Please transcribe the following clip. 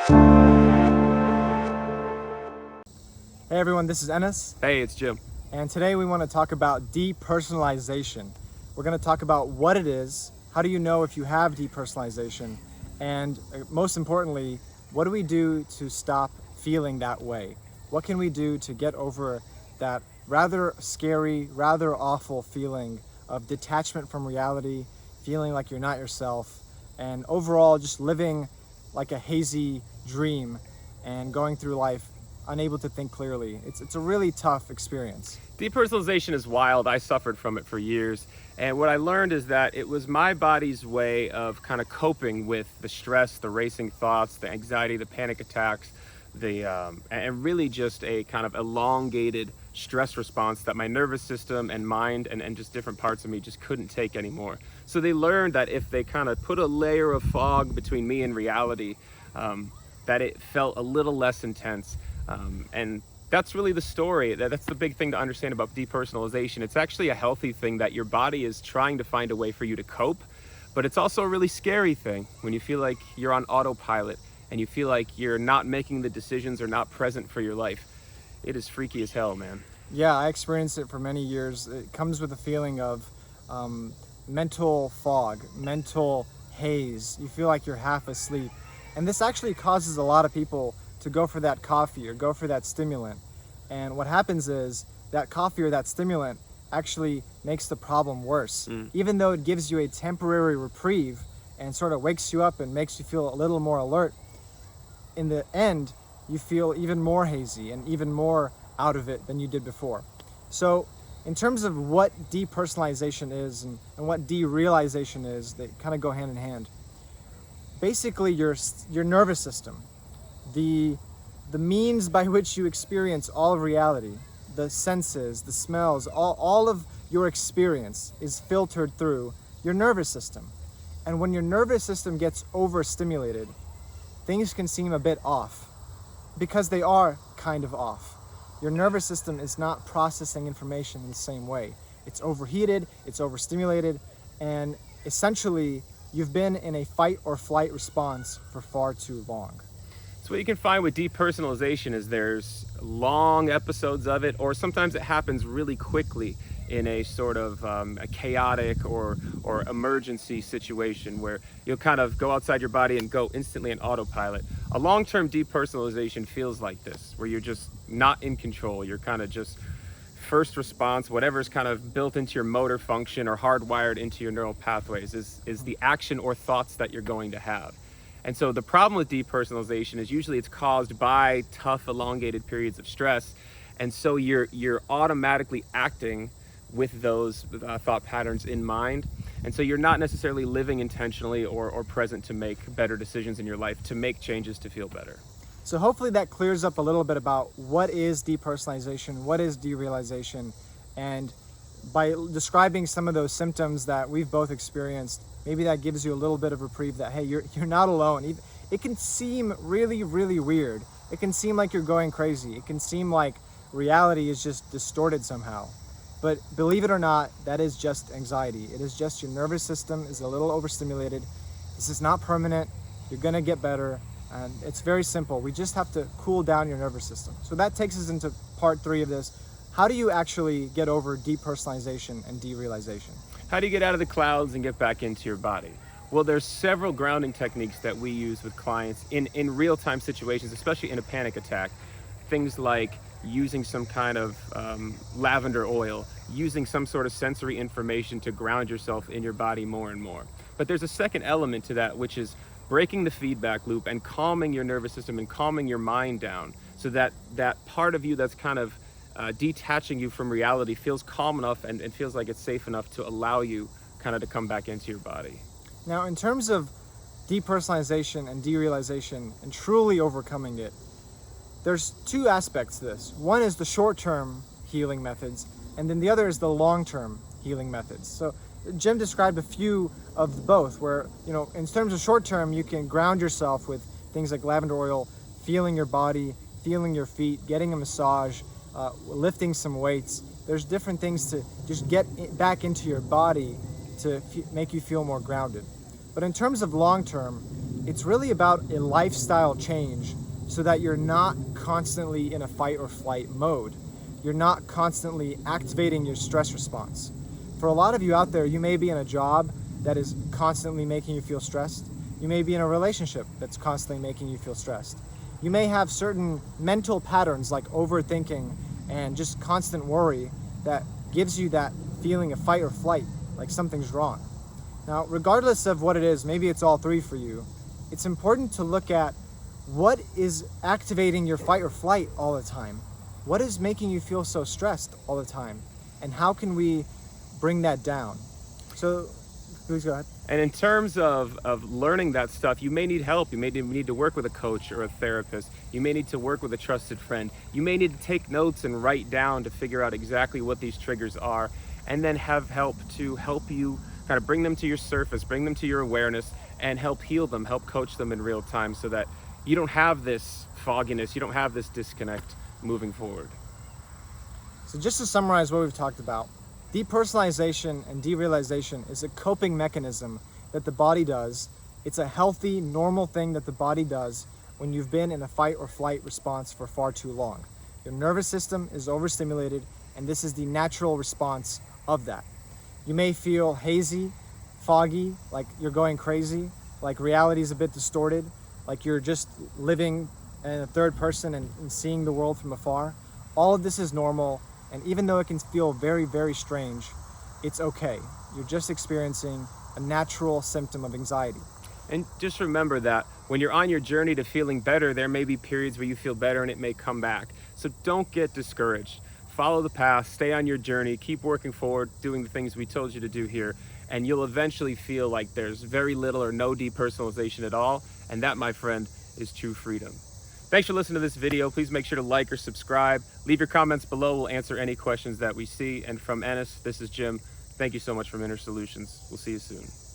Hey everyone, this is Ennis, Hey, it's Jim. and today we want to talk about depersonalization. We're going to talk about what it is, how do you know if you have depersonalization, and most importantly, what do we do to stop feeling that way? What can we do to get over that rather scary, rather awful feeling of detachment from reality, feeling like you're not yourself, and overall just living like a hazy dream and going through life unable to think clearly. It's a really tough experience. Depersonalization is wild. I suffered from it for years. And what I learned is that it was my body's way of kind of coping with the stress, the racing thoughts, the anxiety, the panic attacks, and really just a kind of elongated stress response that my nervous system and mind and just different parts of me just couldn't take anymore. So they learned that if they kind of put a layer of fog between me and reality, that it felt a little less intense. And that's really the story. That's the big thing to understand about depersonalization. It's actually a healthy thing that your body is trying to find a way for you to cope, but it's also a really scary thing when you feel like you're on autopilot and you feel like you're not making the decisions or not present for your life. It is freaky as hell, man. Yeah, I experienced it for many years. It comes with a feeling of mental fog, mental haze. You feel like you're half asleep. And this actually causes a lot of people to go for that coffee or go for that stimulant. And what happens is that coffee or that stimulant actually makes the problem worse. Even though it gives you a temporary reprieve and sort of wakes you up and makes you feel a little more alert, in the end, you feel even more hazy and even more out of it than you did before. So in terms of what depersonalization is and what derealization is, they kind of go hand in hand. Basically, your nervous system, the means by which you experience all of reality, the senses, the smells, all of your experience is filtered through your nervous system. And when your nervous system gets overstimulated, things can seem a bit off, because they are kind of off. Your nervous system is not processing information in the same way. It's overheated, it's overstimulated, and essentially you've been in a fight or flight response for far too long. So what you can find with depersonalization is there's long episodes of it, or sometimes it happens really quickly in a sort of a chaotic or emergency situation where you'll kind of go outside your body and go instantly in autopilot. A long-term depersonalization feels like this, where you're just not in control. You're kind of just first response, whatever's kind of built into your motor function or hardwired into your neural pathways is the action or thoughts that you're going to have. And so the problem with depersonalization is usually it's caused by tough, elongated periods of stress. And so you're automatically acting with those thought patterns in mind. And so you're not necessarily living intentionally or present to make better decisions in your life, to make changes to feel better. So hopefully that clears up a little bit about what is depersonalization, what is derealization, and by describing some of those symptoms that we've both experienced, maybe that gives you a little bit of reprieve that, hey, you're not alone. It can seem really, really weird. It can seem like you're going crazy. It can seem like reality is just distorted somehow. But believe it or not, that is just anxiety. It is just your nervous system is a little overstimulated. This is not permanent. You're gonna get better. And it's very simple. We just have to cool down your nervous system. So that takes us into part 3 of this. How do you actually get over depersonalization and derealization? How do you get out of the clouds and get back into your body? Well, there's several grounding techniques that we use with clients in real-time situations, especially in a panic attack. Things like using some kind of lavender oil, using some sort of sensory information to ground yourself in your body more and more. But there's a second element to that, which is breaking the feedback loop and calming your nervous system and calming your mind down so that that part of you that's kind of detaching you from reality feels calm enough and feels like it's safe enough to allow you kind of to come back into your body. Now, in terms of depersonalization and derealization and truly overcoming it, there's 2 aspects to this. One is the short-term healing methods, and then the other is the long-term healing methods. So Jim described a few of both, where, in terms of short-term, you can ground yourself with things like lavender oil, feeling your body, feeling your feet, getting a massage, lifting some weights. There's different things to just get back into your body to make you feel more grounded. But in terms of long-term, It's really about a lifestyle change so that you're not constantly in a fight or flight mode. You're not constantly activating your stress response. For a lot of you out there, you may be in a job that is constantly making you feel stressed. You may be in a relationship that's constantly making you feel stressed. You may have certain mental patterns like overthinking and just constant worry that gives you that feeling of fight or flight, like something's wrong. Now, regardless of what it is, maybe it's all three for you, it's important to look at what is activating your fight or flight all the time. What is making you feel so stressed all the time? And how can we bring that down? So, please go ahead. And in terms of learning that stuff, you may need help. You may need to work with a coach or a therapist. You may need to work with a trusted friend. You may need to take notes and write down to figure out exactly what these triggers are, and then have help to help you kind of bring them to your surface, bring them to your awareness, and help heal them, help coach them in real time so that you don't have this fogginess, you don't have this disconnect moving forward. So just to summarize what we've talked about, depersonalization and derealization is a coping mechanism that the body does. It's a healthy, normal thing that the body does when you've been in a fight or flight response for far too long. Your nervous system is overstimulated, and this is the natural response of that. You may feel hazy, foggy, like you're going crazy, like reality is a bit distorted, like you're just living in a third person and seeing the world from afar. All of this is normal, and even though it can feel very, very strange, it's okay. You're just experiencing a natural symptom of anxiety. And just remember that when you're on your journey to feeling better, there may be periods where you feel better and it may come back. So don't get discouraged. Follow the path, stay on your journey, keep working forward, doing the things we told you to do here, and you'll eventually feel like there's very little or no depersonalization at all. And that, my friend, is true freedom. Thanks for listening to this video. Please make sure to like or subscribe. Leave your comments below. We'll answer any questions that we see. And from Ennis, this is Jim. Thank you so much from Inner Solutions. We'll see you soon.